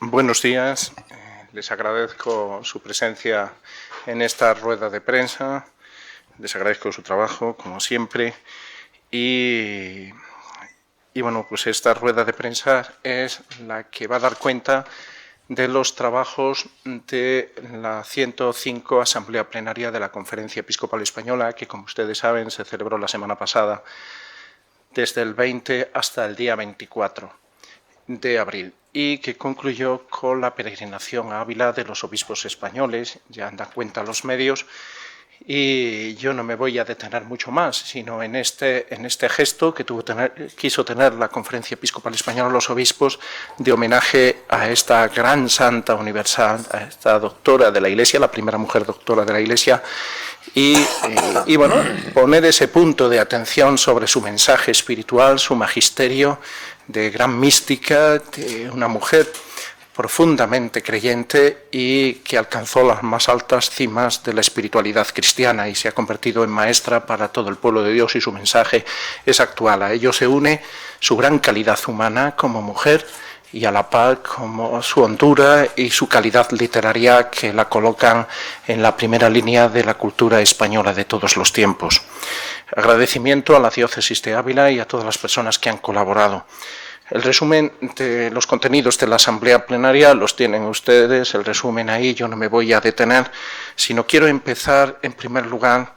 Buenos días. Les agradezco su presencia en esta rueda de prensa. Les agradezco su trabajo, como siempre. Y bueno, pues esta rueda de prensa es la que va a dar cuenta de los trabajos de la 105 Asamblea Plenaria de la Conferencia Episcopal Española, que, como ustedes saben, se celebró la semana pasada, desde el 20 hasta el día 24 de abril, y que concluyó con la peregrinación a Ávila de los obispos españoles. Ya dan cuenta los medios, y yo no me voy a detener mucho más, sino en este gesto que quiso tener la Conferencia Episcopal Española, los obispos, de homenaje a esta gran santa universal, a esta doctora de la Iglesia, la primera mujer doctora de la Iglesia, y bueno, poner ese punto de atención sobre su mensaje espiritual, su magisterio de gran mística, de una mujer profundamente creyente y que alcanzó las más altas cimas de la espiritualidad cristiana y se ha convertido en maestra para todo el pueblo de Dios, y su mensaje es actual. A ello se une su gran calidad humana como mujer y a la par como su hondura y su calidad literaria, que la colocan en la primera línea de la cultura española de todos los tiempos. Agradecimiento a la diócesis de Ávila y a todas las personas que han colaborado. El resumen de los contenidos de la Asamblea Plenaria los tienen ustedes, el resumen ahí. Yo no me voy a detener, sino quiero empezar en primer lugar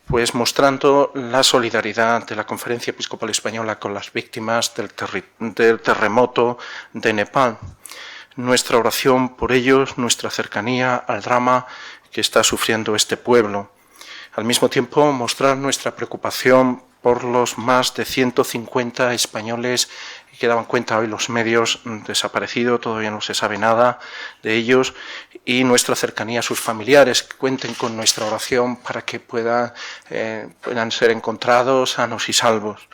pues mostrando la solidaridad de la Conferencia Episcopal Española con las víctimas del terremoto de Nepal. Nuestra oración por ellos, nuestra cercanía al drama que está sufriendo este pueblo. Al mismo tiempo, mostrar nuestra preocupación por los más de 150 españoles que daban cuenta hoy los medios desaparecidos. Todavía no se sabe nada de ellos, y nuestra cercanía a sus familiares, que cuenten con nuestra oración para que puedan ser encontrados sanos y salvos.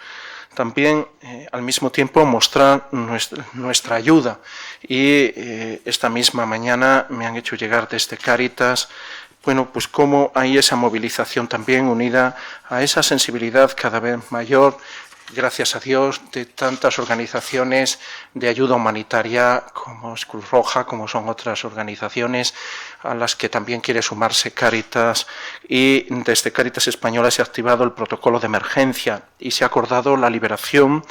También, al mismo tiempo, mostrar nuestra ayuda, y esta misma mañana me han hecho llegar desde Cáritas, bueno, pues cómo hay esa movilización también unida a esa sensibilidad cada vez mayor, gracias a Dios, de tantas organizaciones de ayuda humanitaria como es Cruz Roja, como son otras organizaciones a las que también quiere sumarse Cáritas. Y desde Cáritas Española se ha activado el protocolo de emergencia y se ha acordado la liberación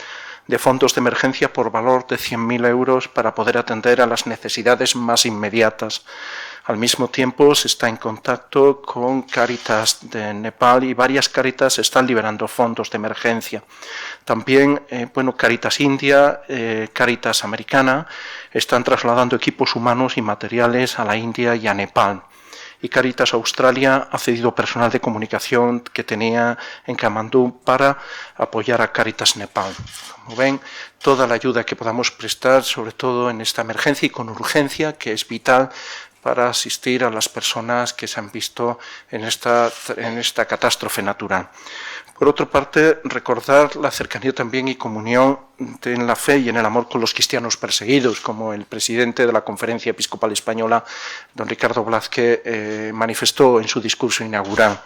de fondos de emergencia por valor de 100.000 euros para poder atender a las necesidades más inmediatas. Al mismo tiempo, se está en contacto con Cáritas de Nepal, y varias Cáritas están liberando fondos de emergencia. También, Cáritas India, Cáritas Americana están trasladando equipos humanos y materiales a la India y a Nepal. Y Cáritas Australia ha cedido personal de comunicación que tenía en Kamandú para apoyar a Cáritas Nepal. Como ven, toda la ayuda que podamos prestar, sobre todo en esta emergencia y con urgencia, que es vital para asistir a las personas que se han visto en esta catástrofe natural. Por otra parte, recordar la cercanía también y comunión en la fe y en el amor con los cristianos perseguidos, como el presidente de la Conferencia Episcopal Española, don Ricardo Blázquez, manifestó en su discurso inaugural.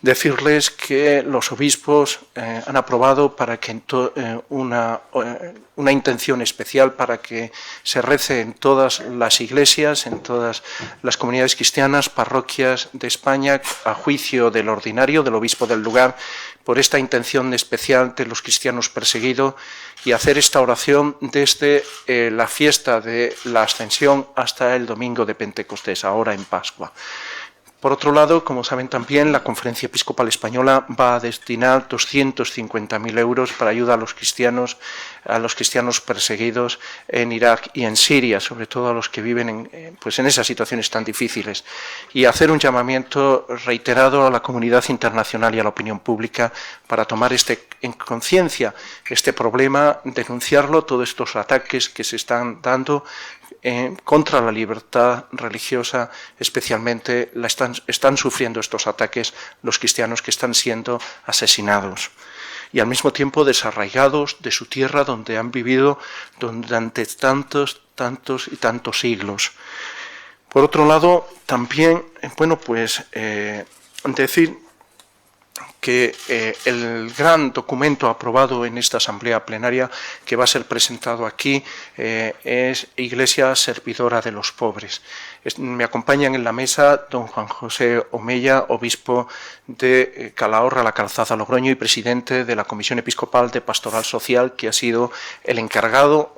Decirles que los obispos han aprobado para que una intención especial para que se rece en todas las iglesias, en todas las comunidades cristianas, parroquias de España, a juicio del ordinario, del obispo del lugar, por esta intención especial de los cristianos perseguidos, y hacer esta oración desde la fiesta de la Ascensión hasta el domingo de Pentecostés, ahora en Pascua. Por otro lado, como saben también, la Conferencia Episcopal Española va a destinar 250.000 euros para ayuda a los cristianos perseguidos en Irak y en Siria, sobre todo a los que viven en esas situaciones tan difíciles, y hacer un llamamiento reiterado a la comunidad internacional y a la opinión pública para tomar en conciencia este problema, denunciarlo, todos estos ataques que se están dando contra la libertad religiosa. Especialmente están sufriendo estos ataques los cristianos que están siendo asesinados y al mismo tiempo desarraigados de su tierra, donde han vivido durante tantos y tantos siglos. Por otro lado, también decir que el gran documento aprobado en esta asamblea plenaria que va a ser presentado aquí es Iglesia servidora de los pobres. Me acompañan en la mesa don Juan José Omella, obispo de Calahorra, La Calzada, Logroño, y presidente de la Comisión Episcopal de Pastoral Social, que ha sido el encargado,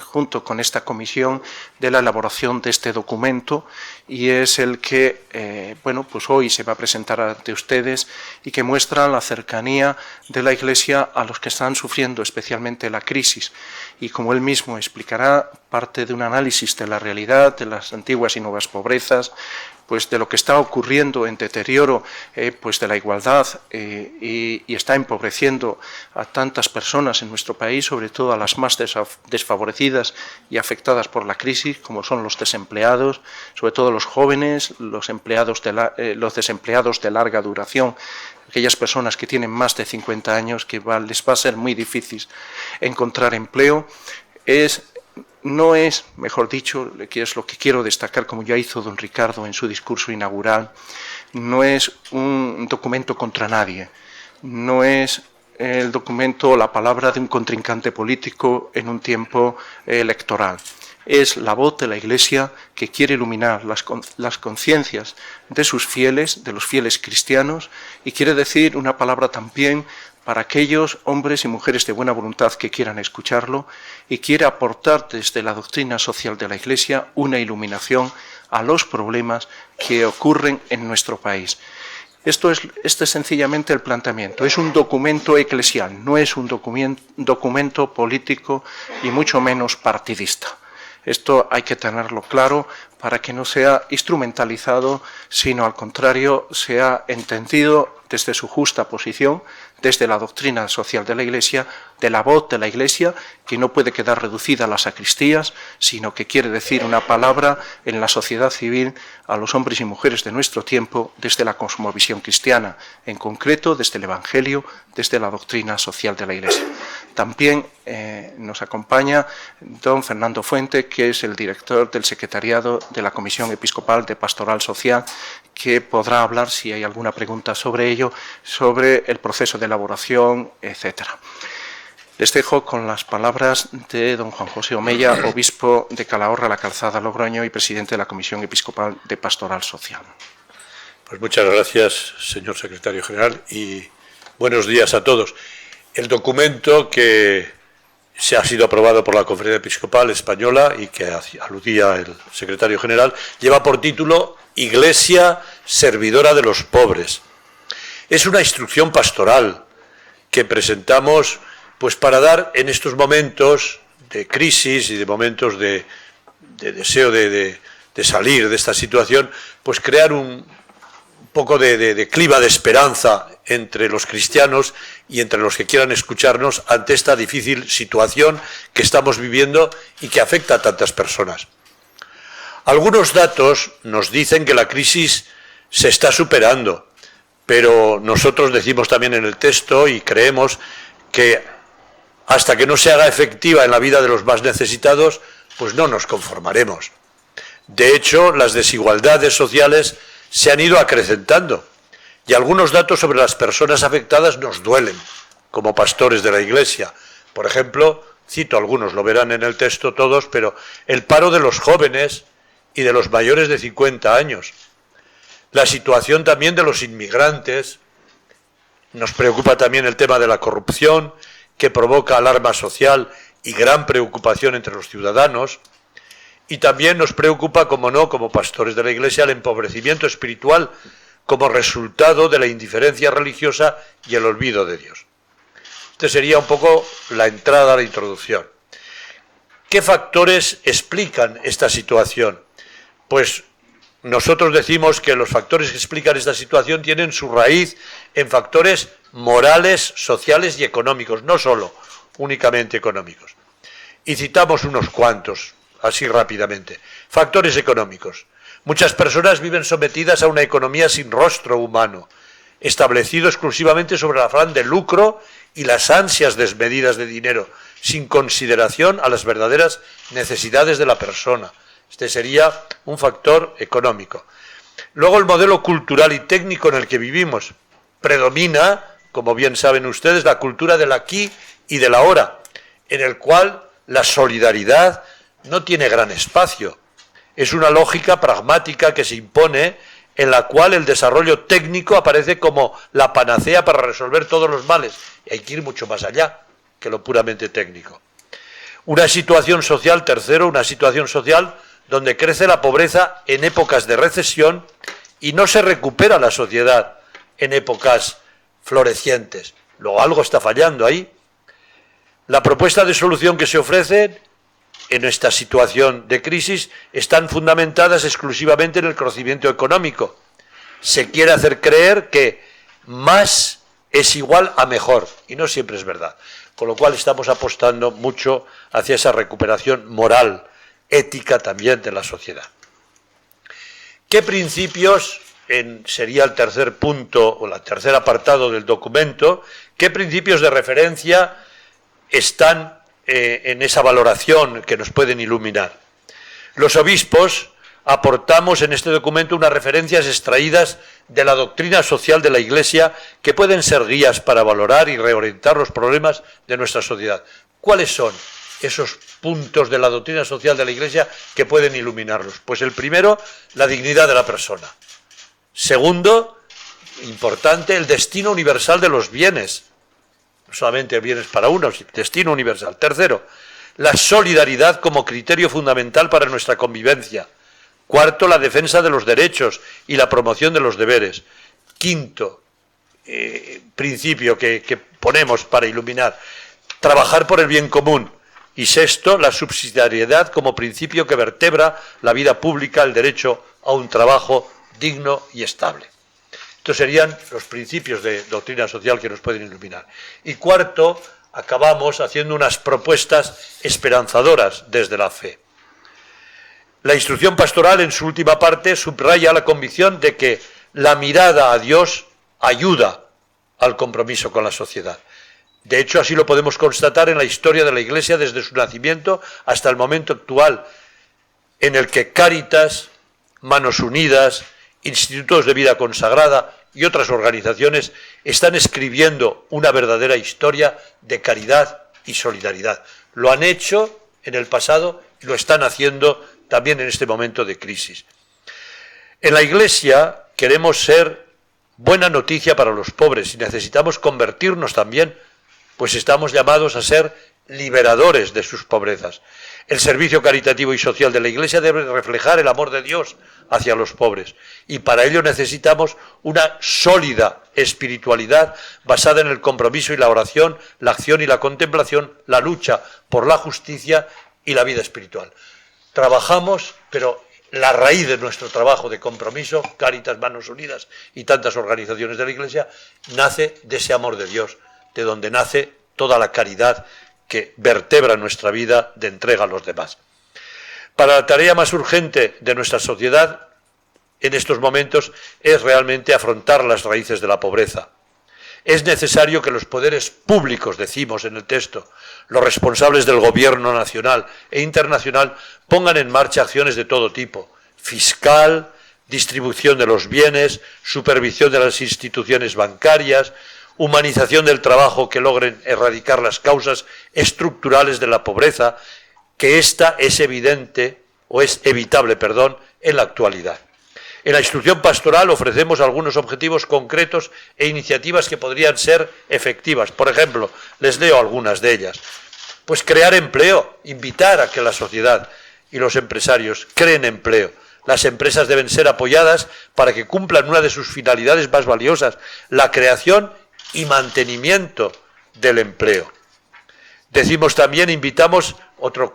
junto con esta comisión, de la elaboración de este documento, y es el que pues hoy se va a presentar ante ustedes y que muestra la cercanía de la Iglesia a los que están sufriendo especialmente la crisis. Y como él mismo explicará, parte de un análisis de la realidad, de las antiguas y nuevas pobrezas, pues de lo que está ocurriendo en deterioro pues de la igualdad y está empobreciendo a tantas personas en nuestro país, sobre todo a las más desfavorecidas y afectadas por la crisis, como son los desempleados, sobre todo los jóvenes, los desempleados de larga duración, aquellas personas que tienen más de 50 años, que les va a ser muy difícil encontrar empleo. No es, mejor dicho, que es lo que quiero destacar, como ya hizo don Ricardo en su discurso inaugural, no es un documento contra nadie, no es el documento o la palabra de un contrincante político en un tiempo electoral. Es la voz de la Iglesia que quiere iluminar las conciencias de sus fieles, de los fieles cristianos, y quiere decir una palabra también para aquellos hombres y mujeres de buena voluntad que quieran escucharlo, y quiere aportar desde la doctrina social de la Iglesia una iluminación a los problemas que ocurren en nuestro país. Este es sencillamente el planteamiento. Es un documento eclesial, no es un documento político y mucho menos partidista. Esto hay que tenerlo claro para que no sea instrumentalizado, sino al contrario, sea entendido desde su justa posición, desde la doctrina social de la Iglesia, de la voz de la Iglesia, que no puede quedar reducida a las sacristías, sino que quiere decir una palabra en la sociedad civil a los hombres y mujeres de nuestro tiempo desde la cosmovisión cristiana, en concreto desde el Evangelio, desde la doctrina social de la Iglesia. También nos acompaña don Fernando Fuente, que es el director del secretariado de la Comisión Episcopal de Pastoral Social, que podrá hablar, si hay alguna pregunta sobre ello, sobre el proceso de elaboración, etcétera. Les dejo con las palabras de don Juan José Omella, obispo de Calahorra, La Calzada, Logroño, y presidente de la Comisión Episcopal de Pastoral Social. Pues muchas gracias, señor secretario general, y buenos días a todos. El documento que se ha sido aprobado por la Conferencia Episcopal Española y que aludía el secretario general, lleva por título Iglesia servidora de los pobres. Es una instrucción pastoral que presentamos pues para dar en estos momentos de crisis y de momentos de deseo de salir de esta situación, pues crear un poco de clima de esperanza entre los cristianos y entre los que quieran escucharnos ante esta difícil situación que estamos viviendo y que afecta a tantas personas. Algunos datos nos dicen que la crisis se está superando, pero nosotros decimos también en el texto y creemos que hasta que no se haga efectiva en la vida de los más necesitados, pues no nos conformaremos. De hecho, las desigualdades sociales se han ido acrecentando y algunos datos sobre las personas afectadas nos duelen, como pastores de la Iglesia. Por ejemplo, cito algunos, lo verán en el texto todos, pero el paro de los jóvenes y de los mayores de 50 años. La situación también de los inmigrantes. Nos preocupa también el tema de la corrupción, que provoca alarma social y gran preocupación entre los ciudadanos. Y también nos preocupa, como no, como pastores de la Iglesia, el empobrecimiento espiritual como resultado de la indiferencia religiosa y el olvido de Dios. Este sería un poco la entrada a la introducción. ¿Qué factores explican esta situación? Pues nosotros decimos que los factores que explican esta situación tienen su raíz en factores morales, sociales y económicos, no solo únicamente económicos. Y citamos unos cuantos, así rápidamente. Factores económicos. Muchas personas viven sometidas a una economía sin rostro humano, establecido exclusivamente sobre el afán de lucro y las ansias desmedidas de dinero, sin consideración a las verdaderas necesidades de la persona. Este sería un factor económico. Luego el modelo cultural y técnico en el que vivimos. predomina, como bien saben ustedes, la cultura del aquí y del ahora, en el cual la solidaridad no tiene gran espacio. Es una lógica pragmática que se impone, en la cual el desarrollo técnico aparece como la panacea para resolver todos los males. Y hay que ir mucho más allá que lo puramente técnico. Una situación social, tercero, una situación social donde crece la pobreza en épocas de recesión y no se recupera la sociedad en épocas florecientes. Luego algo está fallando ahí. La propuesta de solución que se ofrece en esta situación de crisis están fundamentadas exclusivamente en el crecimiento económico. Se quiere hacer creer que más es igual a mejor, y no siempre es verdad. Con lo cual estamos apostando mucho hacia esa recuperación moral, ética también de la sociedad. ¿Qué principios, sería el tercer punto o el tercer apartado del documento, qué principios de referencia están en esa valoración que nos pueden iluminar? Los obispos aportamos en este documento unas referencias extraídas de la doctrina social de la Iglesia que pueden ser guías para valorar y reorientar los problemas de nuestra sociedad. ¿Cuáles son esos puntos de la doctrina social de la Iglesia que pueden iluminarlos? Pues el primero, la dignidad de la persona. Segundo, importante, el destino universal de los bienes. No solamente bienes para unos, sino destino universal. Tercero, la solidaridad como criterio fundamental para nuestra convivencia. Cuarto, la defensa de los derechos y la promoción de los deberes. Quinto, principio que ponemos para iluminar, trabajar por el bien común. Y sexto, la subsidiariedad como principio que vertebra la vida pública, el derecho a un trabajo digno y estable. Estos serían los principios de doctrina social que nos pueden iluminar. Y cuarto, acabamos haciendo unas propuestas esperanzadoras desde la fe. La instrucción pastoral, en su última parte, subraya la convicción de que la mirada a Dios ayuda al compromiso con la sociedad. De hecho, así lo podemos constatar en la historia de la Iglesia desde su nacimiento hasta el momento actual, en el que Cáritas, Manos Unidas, Institutos de Vida Consagrada y otras organizaciones están escribiendo una verdadera historia de caridad y solidaridad. Lo han hecho en el pasado y lo están haciendo también en este momento de crisis. En la Iglesia queremos ser buena noticia para los pobres y necesitamos convertirnos también, pues estamos llamados a ser liberadores de sus pobrezas. El servicio caritativo y social de la Iglesia debe reflejar el amor de Dios hacia los pobres y para ello necesitamos una sólida espiritualidad basada en el compromiso y la oración, la acción y la contemplación, la lucha por la justicia y la vida espiritual. Trabajamos, pero la raíz de nuestro trabajo de compromiso, Cáritas, Manos Unidas y tantas organizaciones de la Iglesia, nace de ese amor de Dios, de donde nace toda la caridad que vertebra nuestra vida de entrega a los demás. Para la tarea más urgente de nuestra sociedad en estos momentos es realmente afrontar las raíces de la pobreza. Es necesario que los poderes públicos, decimos en el texto, los responsables del gobierno nacional e internacional, pongan en marcha acciones de todo tipo: fiscal, distribución de los bienes, supervisión de las instituciones bancarias, humanización del trabajo que logren erradicar las causas estructurales de la pobreza, que esta es evidente, o es evitable, en la actualidad. En la instrucción pastoral ofrecemos algunos objetivos concretos e iniciativas que podrían ser efectivas. Por ejemplo, les leo algunas de ellas. Pues crear empleo, invitar a que la sociedad y los empresarios creen empleo. Las empresas deben ser apoyadas para que cumplan una de sus finalidades más valiosas, la creación y mantenimiento del empleo. Decimos también, invitamos otro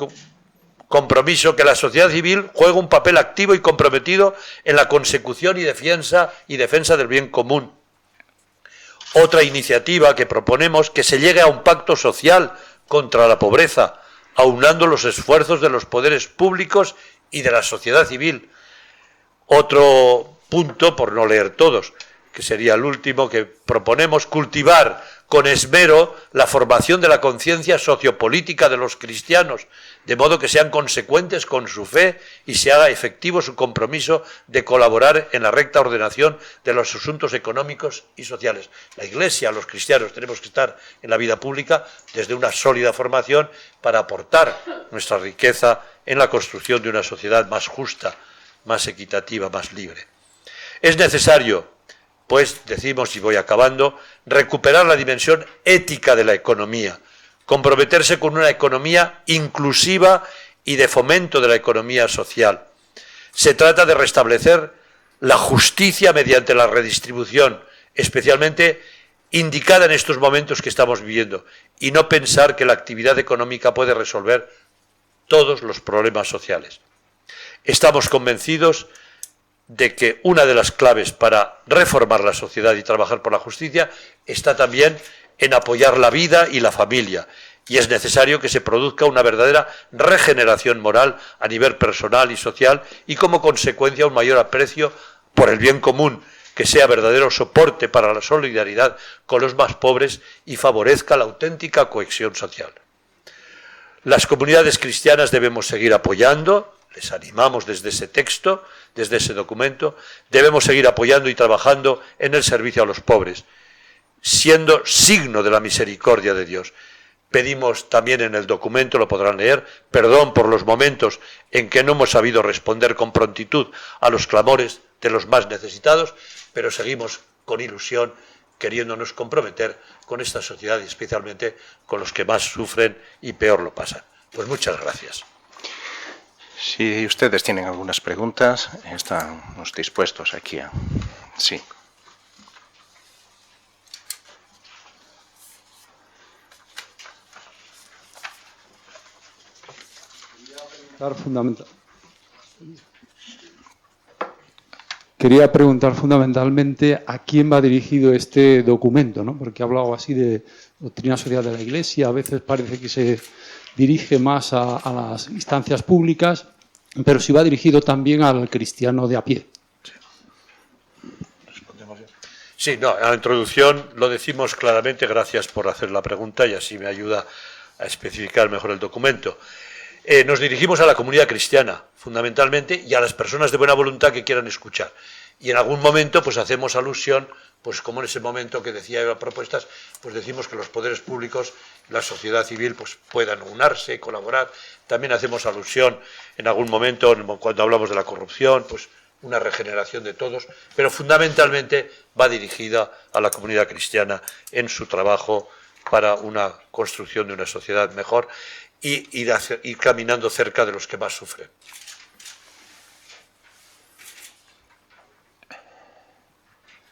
compromiso, que la sociedad civil juegue un papel activo y comprometido en la consecución y defensa del bien común. Otra iniciativa que proponemos, que se llegue a un pacto social contra la pobreza, aunando los esfuerzos de los poderes públicos y de la sociedad civil. Otro punto, por no leer todos, que sería el último que proponemos, cultivar con esmero la formación de la conciencia sociopolítica de los cristianos, de modo que sean consecuentes con su fe y se haga efectivo su compromiso de colaborar en la recta ordenación de los asuntos económicos y sociales. La Iglesia, los cristianos, tenemos que estar en la vida pública desde una sólida formación para aportar nuestra riqueza en la construcción de una sociedad más justa, más equitativa, más libre. Es necesario, pues, decimos, y voy acabando, recuperar la dimensión ética de la economía, comprometerse con una economía inclusiva y de fomento de la economía social. Se trata de restablecer la justicia mediante la redistribución, especialmente indicada en estos momentos que estamos viviendo, y no pensar que la actividad económica puede resolver todos los problemas sociales. Estamos convencidos de que una de las claves para reformar la sociedad y trabajar por la justicia está también en apoyar la vida y la familia, y es necesario que se produzca una verdadera regeneración moral a nivel personal y social y como consecuencia un mayor aprecio por el bien común, que sea verdadero soporte para la solidaridad con los más pobres y favorezca la auténtica cohesión social. Las comunidades cristianas debemos seguir apoyando, les animamos desde ese texto, desde ese documento, debemos seguir apoyando y trabajando en el servicio a los pobres, siendo signo de la misericordia de Dios. Pedimos también en el documento, lo podrán leer, perdón por los momentos en que no hemos sabido responder con prontitud a los clamores de los más necesitados, pero seguimos con ilusión queriéndonos comprometer con esta sociedad y especialmente con los que más sufren y peor lo pasan. Pues muchas gracias. Si ustedes tienen algunas preguntas, estamos dispuestos aquí a... Sí. Quería preguntar fundamentalmente a quién va dirigido este documento, ¿no? Porque ha hablado así de doctrina social de la Iglesia, a veces parece que se dirige más a las instancias públicas, pero si va dirigido también al cristiano de a pie. Sí, no, en la introducción lo decimos claramente, gracias por hacer la pregunta y así me ayuda a especificar mejor el documento. Nos dirigimos a la comunidad cristiana, fundamentalmente, y a las personas de buena voluntad que quieran escuchar. Y en algún momento, pues hacemos alusión, pues como en ese momento que decía Eva propuestas, pues decimos que los poderes públicos, la sociedad civil, pues puedan unarse, colaborar. También hacemos alusión en algún momento, cuando hablamos de la corrupción, pues una regeneración de todos, pero fundamentalmente va dirigida a la comunidad cristiana en su trabajo para una construcción de una sociedad mejor y ir caminando cerca de los que más sufren.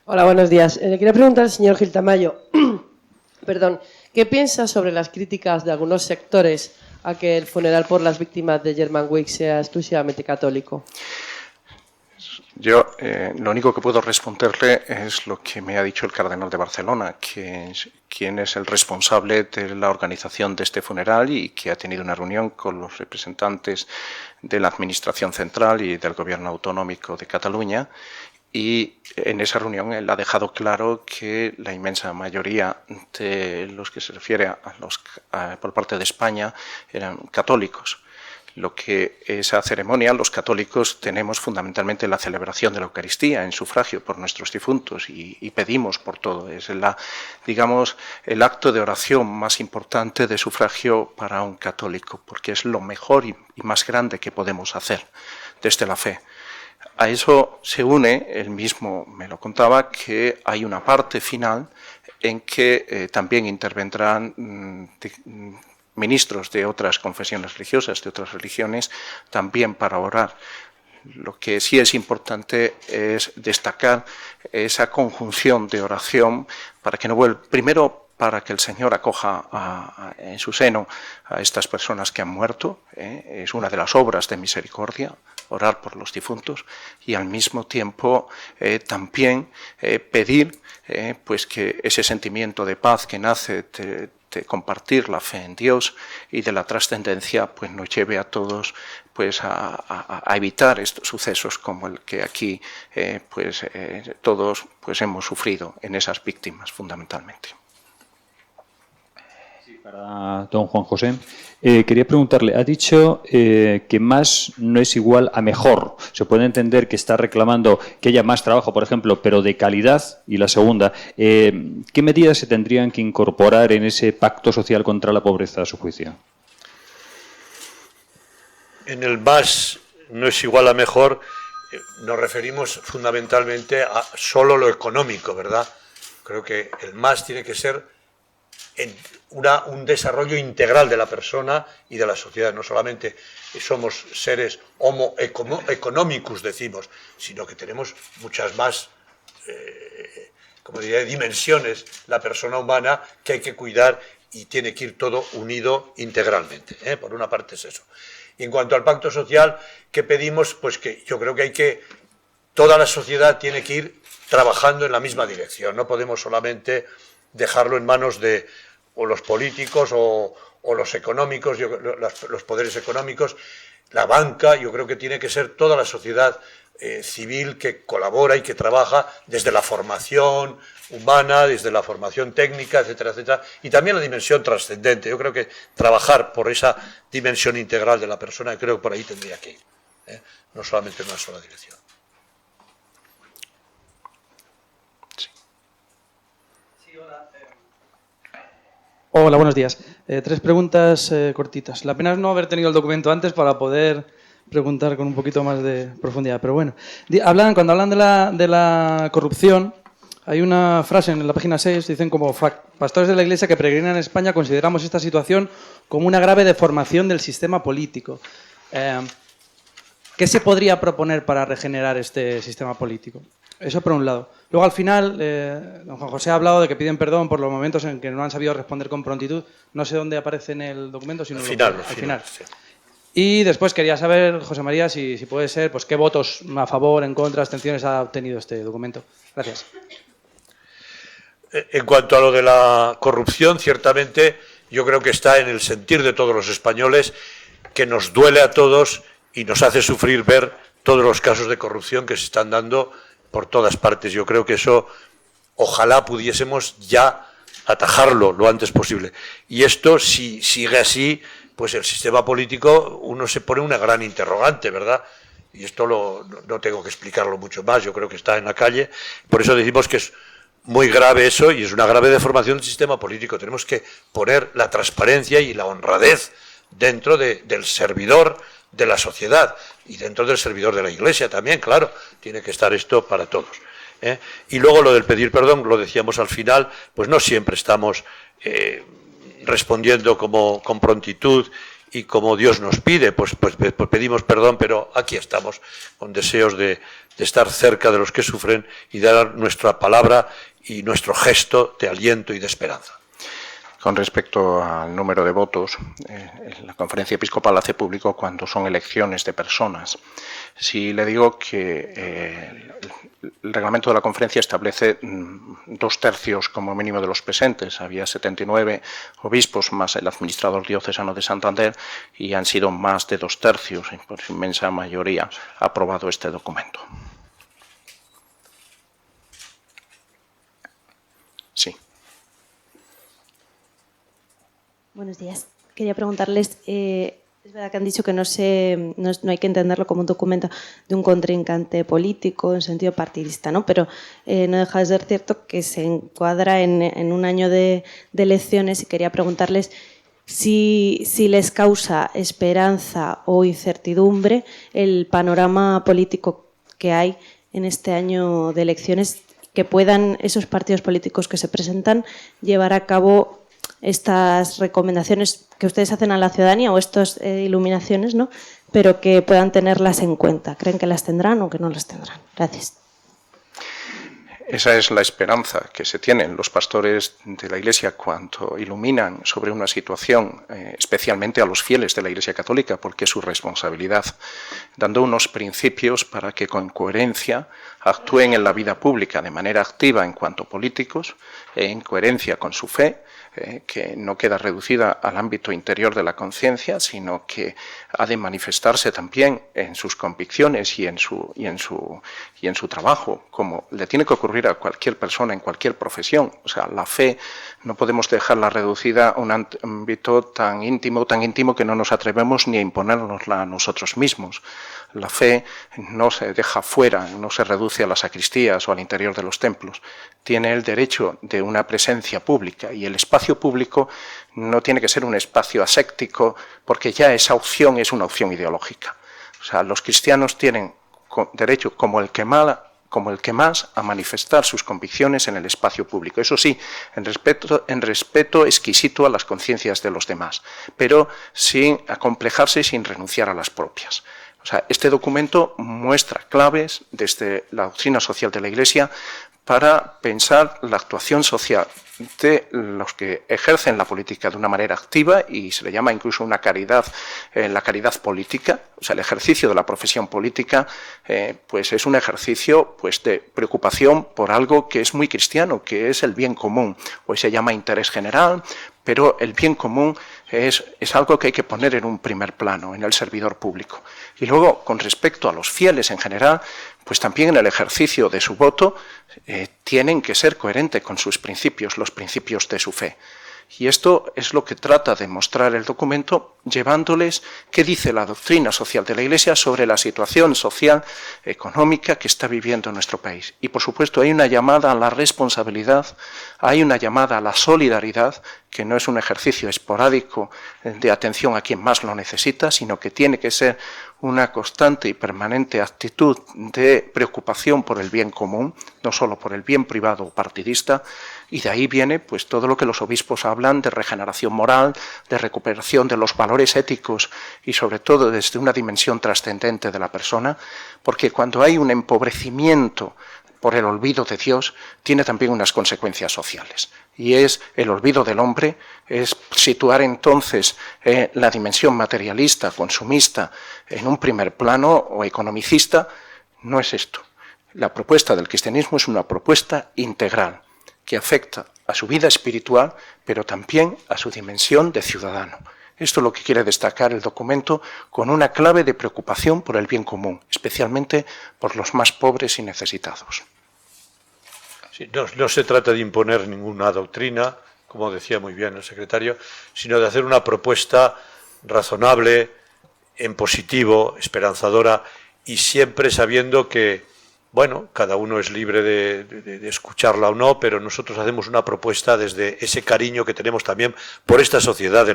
Hola, buenos días. Le quería preguntar al señor Gil Tamayo, perdón, ¿qué piensa sobre las críticas de algunos sectores a que el funeral por las víctimas de Germanwings sea exclusivamente católico? Yo lo único que puedo responderle es lo que me ha dicho el cardenal de Barcelona, quien es el responsable de la organización de este funeral y que ha tenido una reunión con los representantes de la Administración Central y del Gobierno Autonómico de Cataluña. Y en esa reunión él ha dejado claro que la inmensa mayoría de los que se refiere por parte de España eran católicos. Lo que esa ceremonia, los católicos tenemos fundamentalmente la celebración de la Eucaristía en sufragio por nuestros difuntos y pedimos por todo. Es digamos, el acto de oración más importante de sufragio para un católico, porque es lo mejor y más grande que podemos hacer desde la fe. A eso se une, él mismo me lo contaba, que hay una parte final en que también intervendrán ministros de otras confesiones religiosas, de otras religiones, también para orar. Lo que sí es importante es destacar esa conjunción de oración para que no vuelva, primero para que el Señor acoja en su seno a estas personas que han muerto, es una de las obras de misericordia, orar por los difuntos, y al mismo tiempo también pedir pues que ese sentimiento de paz que nace de compartir la fe en Dios y de la trascendencia pues nos lleve a todos pues a evitar estos sucesos como el que aquí todos pues hemos sufrido en esas víctimas fundamentalmente. Sí. Para don Juan José, quería preguntarle, ha dicho que más no es igual a mejor. Se puede entender que está reclamando que haya más trabajo, por ejemplo, pero de calidad. Y la segunda, ¿qué medidas se tendrían que incorporar en ese pacto social contra la pobreza, a su juicio? En el más no es igual a mejor, nos referimos fundamentalmente a solo lo económico, ¿verdad? Creo que el más tiene que ser un desarrollo integral de la persona y de la sociedad. No solamente somos seres homo economicus, decimos, sino que tenemos muchas más como diría, dimensiones la persona humana que hay que cuidar y tiene que ir todo unido integralmente. Por una parte es eso. Y en cuanto al pacto social, ¿qué pedimos? Pues que yo creo que toda la sociedad tiene que ir trabajando en la misma dirección. No podemos solamente dejarlo en manos de o los políticos o los económicos, los poderes económicos, la banca. Yo creo que tiene que ser toda la sociedad civil que colabora y que trabaja desde la formación humana, desde la formación técnica, etcétera, etcétera, y también la dimensión trascendente. Yo creo que trabajar por esa dimensión integral de la persona, creo que por ahí tendría que ir, no solamente en una sola dirección. Hola, buenos días. 3 preguntas cortitas. La pena es no haber tenido el documento antes para poder preguntar con un poquito más de profundidad. Pero bueno, cuando hablan de la corrupción, hay una frase en la página 6, dicen como pastores de la Iglesia que peregrinan en España consideramos esta situación como una grave deformación del sistema político. ¿Qué se podría proponer para regenerar este sistema político? Eso por un lado. Luego, al final, don Juan José ha hablado de que piden perdón por los momentos en que no han sabido responder con prontitud. No sé dónde aparece en el documento, sino al final. Sí. Y después quería saber, José María, si puede ser, pues qué votos a favor, en contra, abstenciones ha obtenido este documento. Gracias. En cuanto a lo de la corrupción, ciertamente yo creo que está en el sentir de todos los españoles, que nos duele a todos y nos hace sufrir ver todos los casos de corrupción que se están dando por todas partes. Yo creo que eso, ojalá pudiésemos ya atajarlo lo antes posible. Y esto, si sigue así, pues el sistema político, uno se pone una gran interrogante, ¿verdad? Y esto no tengo que explicarlo mucho más, yo creo que está en la calle. Por eso decimos que es muy grave eso y es una grave deformación del sistema político. Tenemos que poner la transparencia y la honradez dentro del servidor de la sociedad y dentro del servidor de la Iglesia también, claro, tiene que estar esto para todos. Y luego lo del pedir perdón, lo decíamos al final, pues no siempre estamos respondiendo con prontitud y como Dios nos pide, pues pedimos perdón, pero aquí estamos con deseos de estar cerca de los que sufren y dar nuestra palabra y nuestro gesto de aliento y de esperanza. Con respecto al número de votos, la Conferencia Episcopal hace público cuando son elecciones de personas. Si le digo que el reglamento de la conferencia establece 2/3 como mínimo de los presentes, había 79 obispos más el administrador diocesano de Santander y han sido más de 2/3, y por inmensa mayoría ha aprobado este documento. Sí. Buenos días. Quería preguntarles, es verdad que han dicho que no hay que entenderlo como un documento de un contrincante político en sentido partidista, ¿no? Pero no deja de ser cierto que se encuadra en un año de elecciones y quería preguntarles si les causa esperanza o incertidumbre el panorama político que hay en este año de elecciones, que puedan esos partidos políticos que se presentan llevar a cabo estas recomendaciones que ustedes hacen a la ciudadanía o estas iluminaciones, ¿no? Pero que puedan tenerlas en cuenta. ¿Creen que las tendrán o que no las tendrán? Gracias. Esa es la esperanza que se tienen los pastores de la Iglesia cuando iluminan sobre una situación, especialmente a los fieles de la Iglesia Católica, porque es su responsabilidad, dando unos principios para que con coherencia actúen en la vida pública de manera activa en cuanto políticos, en coherencia con su fe, que no queda reducida al ámbito interior de la conciencia, sino que ha de manifestarse también en sus convicciones y en su trabajo, como le tiene que ocurrir a cualquier persona en cualquier profesión. O sea, la fe no podemos dejarla reducida a un ámbito tan íntimo que no nos atrevemos ni a imponérnosla a nosotros mismos. La fe no se deja fuera, no se reduce a las sacristías o al interior de los templos. Tiene el derecho de una presencia pública, y el espacio público no tiene que ser un espacio aséptico, porque ya esa opción es una opción ideológica. O sea, los cristianos tienen derecho, como el que más, a manifestar sus convicciones en el espacio público. Eso sí, en respeto exquisito a las conciencias de los demás, pero sin acomplejarse y sin renunciar a las propias. O sea, este documento muestra claves desde la doctrina social de la Iglesia para pensar la actuación social de los que ejercen la política de una manera activa, y se le llama incluso una caridad, la caridad política. O sea, el ejercicio de la profesión política pues es un ejercicio pues de preocupación por algo que es muy cristiano, que es el bien común. Hoy se llama interés general, pero el bien común es algo que hay que poner en un primer plano, en el servidor público. Y luego, con respecto a los fieles en general, pues también en el ejercicio de su voto tienen que ser coherentes con sus principios, los principios de su fe. Y esto es lo que trata de mostrar el documento, llevándoles qué dice la doctrina social de la Iglesia sobre la situación social, económica que está viviendo nuestro país. Y por supuesto hay una llamada a la responsabilidad, hay una llamada a la solidaridad, que no es un ejercicio esporádico de atención a quien más lo necesita, sino que tiene que ser una constante y permanente actitud de preocupación por el bien común, no solo por el bien privado o partidista. Y de ahí viene pues todo lo que los obispos hablan de regeneración moral, de recuperación de los valores éticos y sobre todo desde una dimensión trascendente de la persona, porque cuando hay un empobrecimiento por el olvido de Dios, tiene también unas consecuencias sociales. Y es el olvido del hombre, es situar entonces la dimensión materialista, consumista, en un primer plano o economicista. No es esto. La propuesta del cristianismo es una propuesta integral, que afecta a su vida espiritual, pero también a su dimensión de ciudadano. Esto es lo que quiere destacar el documento, con una clave de preocupación por el bien común, especialmente por los más pobres y necesitados. Sí, no se trata de imponer ninguna doctrina, como decía muy bien el secretario, sino de hacer una propuesta razonable, en positivo, esperanzadora, y siempre sabiendo que, bueno, cada uno es libre de escucharla o no, pero nosotros hacemos una propuesta desde ese cariño que tenemos también por esta sociedad de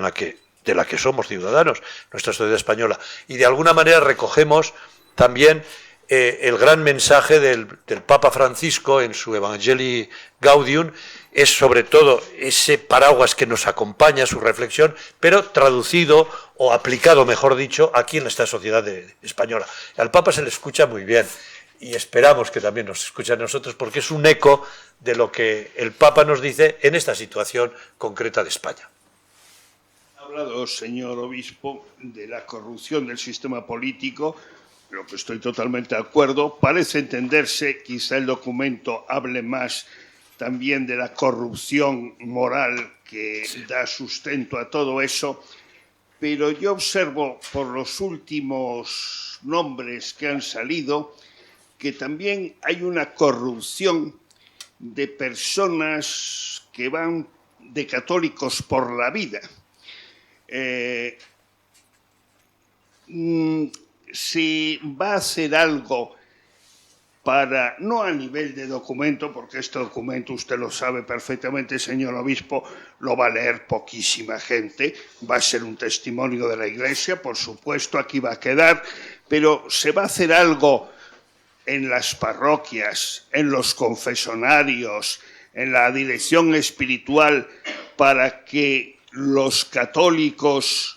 la que somos ciudadanos, nuestra sociedad española. Y de alguna manera recogemos también el gran mensaje del Papa Francisco en su Evangelii Gaudium, es sobre todo ese paraguas que nos acompaña, su reflexión, pero traducido o aplicado, mejor dicho, aquí en esta sociedad española. Al Papa se le escucha muy bien, y esperamos que también nos escuchen a nosotros, porque es un eco de lo que el Papa nos dice en esta situación concreta de España. Ha hablado, señor obispo, de la corrupción del sistema político, lo que estoy totalmente de acuerdo. Parece entenderse, quizá el documento hable más también de la corrupción moral que da sustento a todo eso, pero yo observo por los últimos nombres que han salido que también hay una corrupción de personas que van de católicos por la vida. Si va a hacer algo para, no a nivel de documento, porque este documento usted lo sabe perfectamente, señor obispo, lo va a leer poquísima gente, va a ser un testimonio de la Iglesia, por supuesto, aquí va a quedar, pero se va a hacer algo en las parroquias, en los confesonarios, en la dirección espiritual, para que los católicos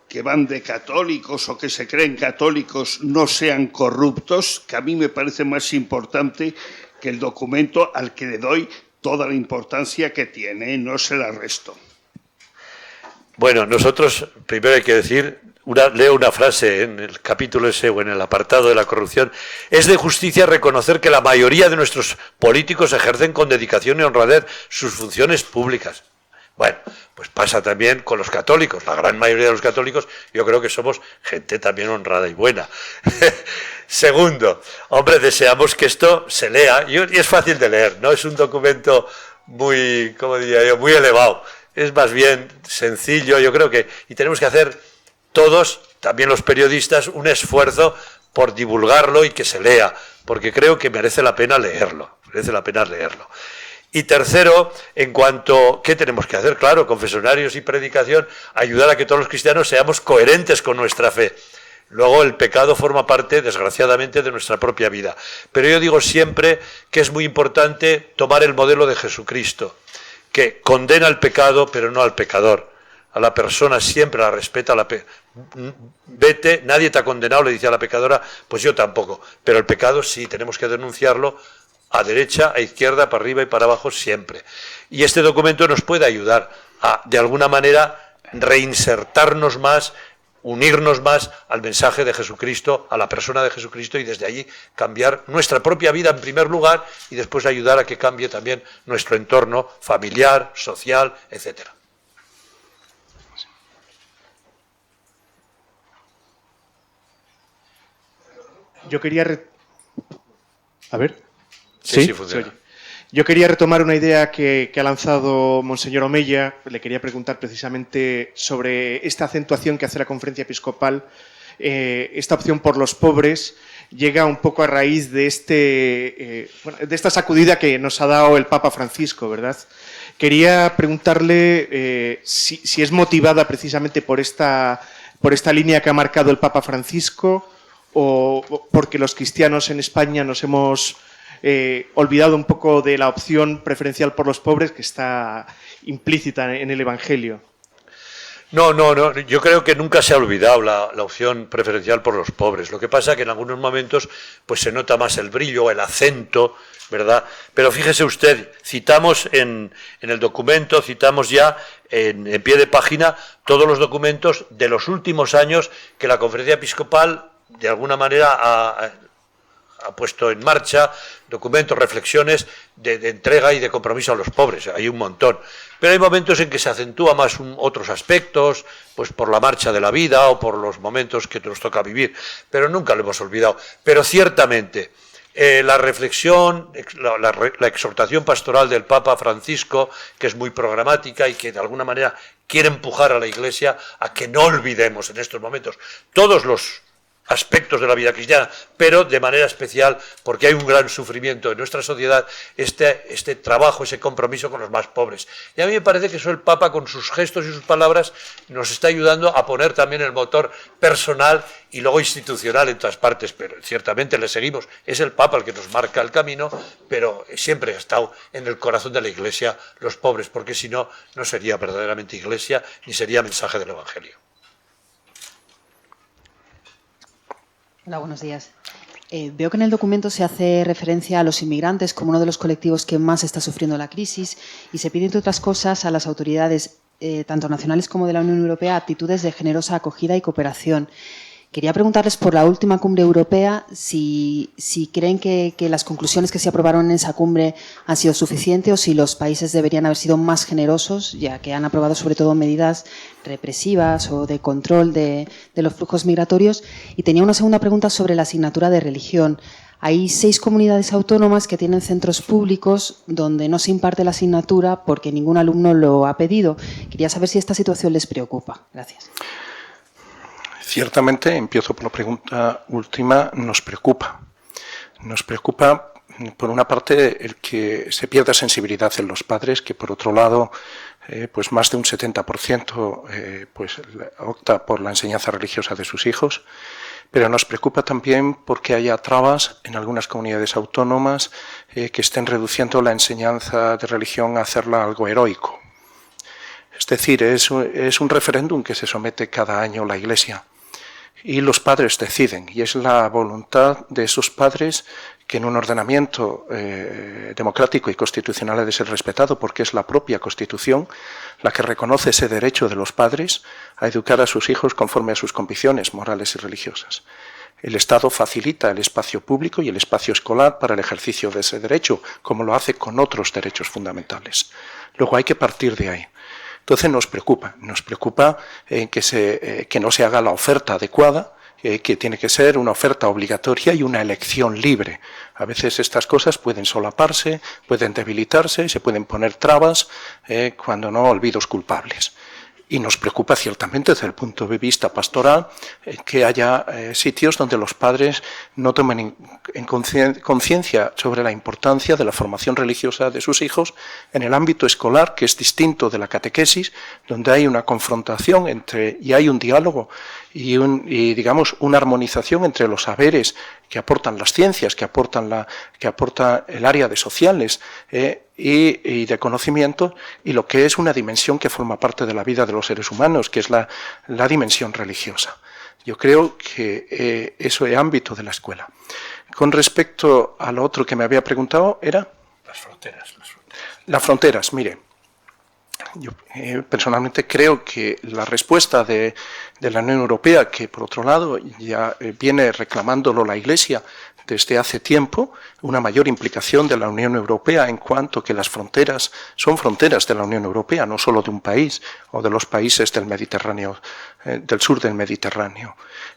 que van de católicos o que se creen católicos no sean corruptos, que a mí me parece más importante que el documento al que le doy toda la importancia que tiene, no se la resto. Bueno, nosotros, primero hay que decir, leo una frase en el capítulo ese o en el apartado de la corrupción: es de justicia reconocer que la mayoría de nuestros políticos ejercen con dedicación y honradez sus funciones públicas. Bueno, pues pasa también con los católicos. La gran mayoría de los católicos yo creo que somos gente también honrada y buena. Segundo, hombre, deseamos que esto se lea, y es fácil de leer, no es un documento muy, ¿cómo diría yo?, muy elevado. Es más bien sencillo, yo creo que, y tenemos que hacer todos, también los periodistas, un esfuerzo por divulgarlo y que se lea, porque creo que merece la pena leerlo, Y tercero, en cuanto, ¿qué tenemos que hacer? Claro, confesionarios y predicación, ayudar a que todos los cristianos seamos coherentes con nuestra fe. Luego el pecado forma parte, desgraciadamente, de nuestra propia vida. Pero yo digo siempre que es muy importante tomar el modelo de Jesucristo, que condena el pecado, pero no al pecador. A la persona siempre la respeta. Vete, nadie te ha condenado, le dice a la pecadora, pues yo tampoco. Pero el pecado sí, tenemos que denunciarlo a derecha, a izquierda, para arriba y para abajo, siempre. Y este documento nos puede ayudar a, de alguna manera, reinsertarnos más, unirnos más al mensaje de Jesucristo, a la persona de Jesucristo, y desde allí cambiar nuestra propia vida en primer lugar y después ayudar a que cambie también nuestro entorno familiar, social, etcétera. Yo quería... Sí, funciona. Yo quería retomar una idea que ha lanzado Monseñor Omeya. Le quería preguntar precisamente sobre esta acentuación que hace la Conferencia Episcopal. Esta opción por los pobres llega un poco a raíz de esta sacudida que nos ha dado el Papa Francisco, ¿verdad? Quería preguntarle si es motivada precisamente por esta línea que ha marcado el Papa Francisco, o porque los cristianos en España nos hemos olvidado un poco de la opción preferencial por los pobres que está implícita en el Evangelio. No, yo creo que nunca se ha olvidado la opción preferencial por los pobres. Lo que pasa es que en algunos momentos pues se nota más el brillo, el acento, ¿verdad? Pero fíjese usted, citamos en el documento, citamos ya en pie de página todos los documentos de los últimos años que la Conferencia Episcopal de alguna manera ha puesto en marcha, documentos, reflexiones de entrega y de compromiso a los pobres. Hay un montón. Pero hay momentos en que se acentúa más otros aspectos, pues por la marcha de la vida o por los momentos que nos toca vivir. Pero nunca lo hemos olvidado. Pero ciertamente, la reflexión, la exhortación pastoral del Papa Francisco, que es muy programática y que de alguna manera quiere empujar a la Iglesia a que no olvidemos en estos momentos todos los aspectos de la vida cristiana, pero de manera especial porque hay un gran sufrimiento en nuestra sociedad, este trabajo, ese compromiso con los más pobres. Y a mí me parece que eso el Papa, con sus gestos y sus palabras, nos está ayudando a poner también el motor personal y luego institucional en todas partes, pero ciertamente le seguimos. Es el Papa el que nos marca el camino, pero siempre ha estado en el corazón de la Iglesia los pobres, porque si no, no sería verdaderamente Iglesia ni sería mensaje del Evangelio. Hola, buenos días. Veo que en el documento se hace referencia a los inmigrantes como uno de los colectivos que más está sufriendo la crisis y se pide, entre otras cosas, a las autoridades, tanto nacionales como de la Unión Europea, actitudes de generosa acogida y cooperación. Quería preguntarles por la última cumbre europea si creen que las conclusiones que se aprobaron en esa cumbre han sido suficientes o si los países deberían haber sido más generosos, ya que han aprobado sobre todo medidas represivas o de control de los flujos migratorios. Y tenía una segunda pregunta sobre la asignatura de religión. Hay 6 comunidades autónomas que tienen centros públicos donde no se imparte la asignatura porque ningún alumno lo ha pedido. Quería saber si esta situación les preocupa. Gracias. Ciertamente, empiezo por la pregunta última, nos preocupa. Nos preocupa, por una parte, el que se pierda sensibilidad en los padres, que por otro lado, pues más de un 70% pues opta por la enseñanza religiosa de sus hijos, pero nos preocupa también porque haya trabas en algunas comunidades autónomas que estén reduciendo la enseñanza de religión a hacerla algo heroico. Es decir, es un referéndum que se somete cada año la Iglesia. Y los padres deciden, y es la voluntad de esos padres que en un ordenamiento democrático y constitucional ha de ser respetado, porque es la propia Constitución la que reconoce ese derecho de los padres a educar a sus hijos conforme a sus convicciones morales y religiosas. El Estado facilita el espacio público y el espacio escolar para el ejercicio de ese derecho, como lo hace con otros derechos fundamentales. Luego hay que partir de ahí. Entonces nos preocupa que no se haga la oferta adecuada, que tiene que ser una oferta obligatoria y una elección libre. A veces estas cosas pueden solaparse, pueden debilitarse, se pueden poner trabas, cuando no olvidos culpables. Y nos preocupa ciertamente desde el punto de vista pastoral que haya sitios donde los padres no tomen en conciencia sobre la importancia de la formación religiosa de sus hijos en el ámbito escolar, que es distinto de la catequesis, donde hay una confrontación y hay un diálogo y digamos una armonización entre los saberes que aportan las ciencias, que aporta el área de sociales y de conocimiento, y lo que es una dimensión que forma parte de la vida de los seres humanos, que es la dimensión religiosa. Yo creo que eso es ámbito de la escuela. Con respecto a lo otro que me había preguntado, ¿era? Las fronteras. Las fronteras, mire. Yo personalmente creo que la respuesta de la Unión Europea, que por otro lado ya viene reclamándolo la Iglesia desde hace tiempo, una mayor implicación de la Unión Europea en cuanto que las fronteras son fronteras de la Unión Europea, no solo de un país o de los países del Mediterráneo, del sur del Mediterráneo,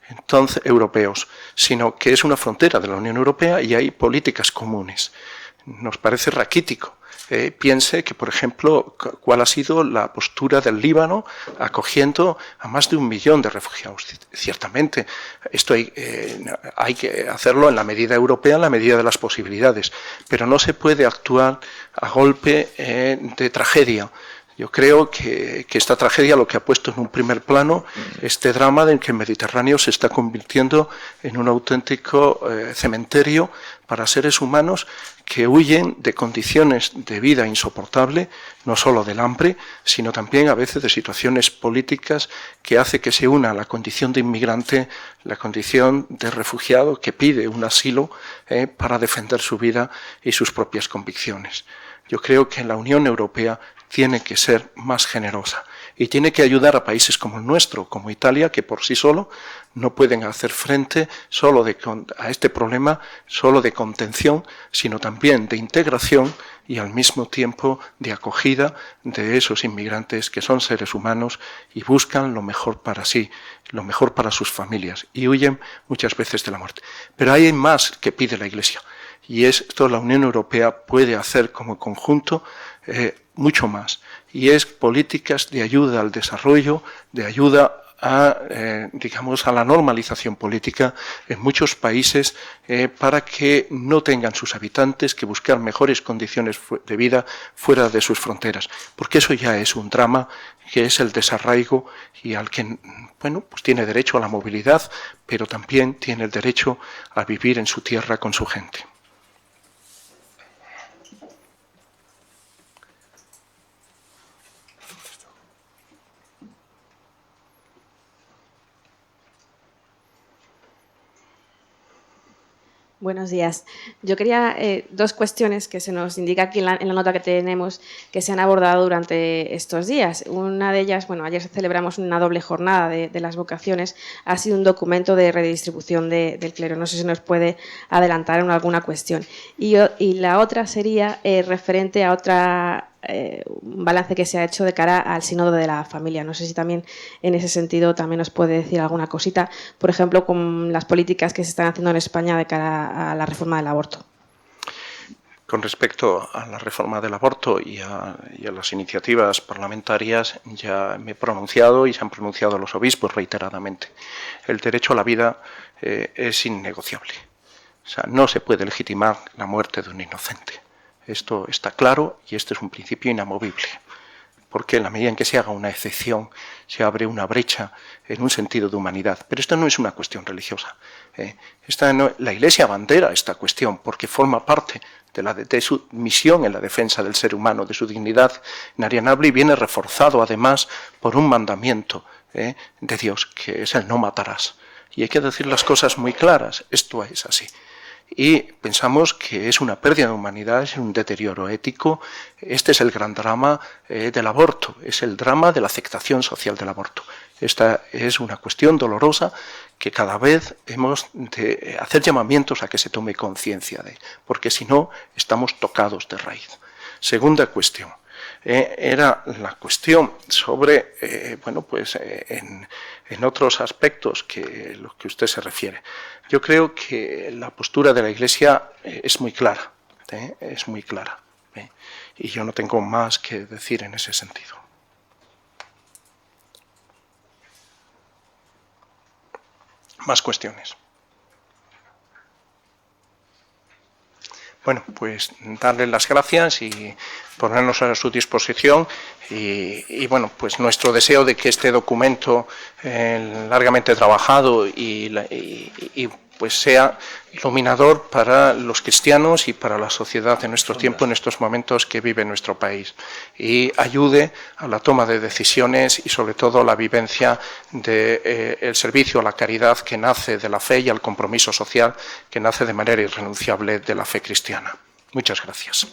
entonces europeos, sino que es una frontera de la Unión Europea y hay políticas comunes. Nos parece raquítico. Piense que, por ejemplo, cuál ha sido la postura del Líbano acogiendo a más de 1 millón de refugiados. Ciertamente, esto hay que hacerlo en la medida europea, en la medida de las posibilidades, pero no se puede actuar a golpe de tragedia. Yo creo que esta tragedia lo que ha puesto en un primer plano este drama de que el Mediterráneo se está convirtiendo en un auténtico cementerio para seres humanos que huyen de condiciones de vida insoportable, no solo del hambre, sino también a veces de situaciones políticas que hace que se una la condición de inmigrante, la condición de refugiado que pide un asilo para defender su vida y sus propias convicciones. Yo creo que la Unión Europea tiene que ser más generosa y tiene que ayudar a países como el nuestro, como Italia, que por sí solo no pueden hacer frente a este problema solo de contención, sino también de integración y al mismo tiempo de acogida de esos inmigrantes que son seres humanos y buscan lo mejor para sí, lo mejor para sus familias y huyen muchas veces de la muerte. Pero hay más que pide la Iglesia y esto la Unión Europea puede hacer como conjunto mucho más, y es políticas de ayuda al desarrollo, de ayuda a la normalización política en muchos países para que no tengan sus habitantes que buscar mejores condiciones de vida fuera de sus fronteras, porque eso ya es un drama que es el desarraigo y al que pues tiene derecho a la movilidad, pero también tiene el derecho a vivir en su tierra con su gente. Buenos días. Yo quería dos cuestiones que se nos indica aquí en la nota que tenemos que se han abordado durante estos días. Una de ellas, ayer celebramos una doble jornada de las vocaciones, ha sido un documento de redistribución del clero. No sé si nos puede adelantar en alguna cuestión. Y la otra sería referente a un balance que se ha hecho de cara al sínodo de la familia. No sé si también en ese sentido también nos puede decir alguna cosita, por ejemplo, con las políticas que se están haciendo en España de cara a la reforma del aborto. Con respecto a la reforma del aborto y a las iniciativas parlamentarias, ya me he pronunciado y se han pronunciado los obispos reiteradamente. El derecho a la vida es innegociable. O sea, no se puede legitimar la muerte de un inocente. Esto está claro y este es un principio inamovible, porque en la medida en que se haga una excepción, se abre una brecha en un sentido de humanidad. Pero esto no es una cuestión religiosa. La Iglesia abandera esta cuestión porque forma parte de su misión en la defensa del ser humano, de su dignidad inalienable, y viene reforzado además por un mandamiento de Dios, que es el no matarás. Y hay que decir las cosas muy claras, esto es así. y pensamos que es una pérdida de humanidad, es un deterioro ético. Este es el gran drama del aborto, es el drama de la aceptación social del aborto. Esta es una cuestión dolorosa que cada vez hemos de hacer llamamientos a que se tome conciencia de, porque si no estamos tocados de raíz. Segunda cuestión. Era la cuestión sobre, en otros aspectos que los que usted se refiere. Yo creo que la postura de la Iglesia es muy clara, es muy clara, y yo no tengo más que decir en ese sentido. Más cuestiones. Bueno, pues darle las gracias y ponernos a su disposición y bueno, pues nuestro deseo de que este documento largamente trabajado y pues sea iluminador para los cristianos y para la sociedad de nuestro tiempo en estos momentos que vive nuestro país y ayude a la toma de decisiones y sobre todo a la vivencia del servicio a la caridad que nace de la fe y al compromiso social que nace de manera irrenunciable de la fe cristiana. Muchas gracias.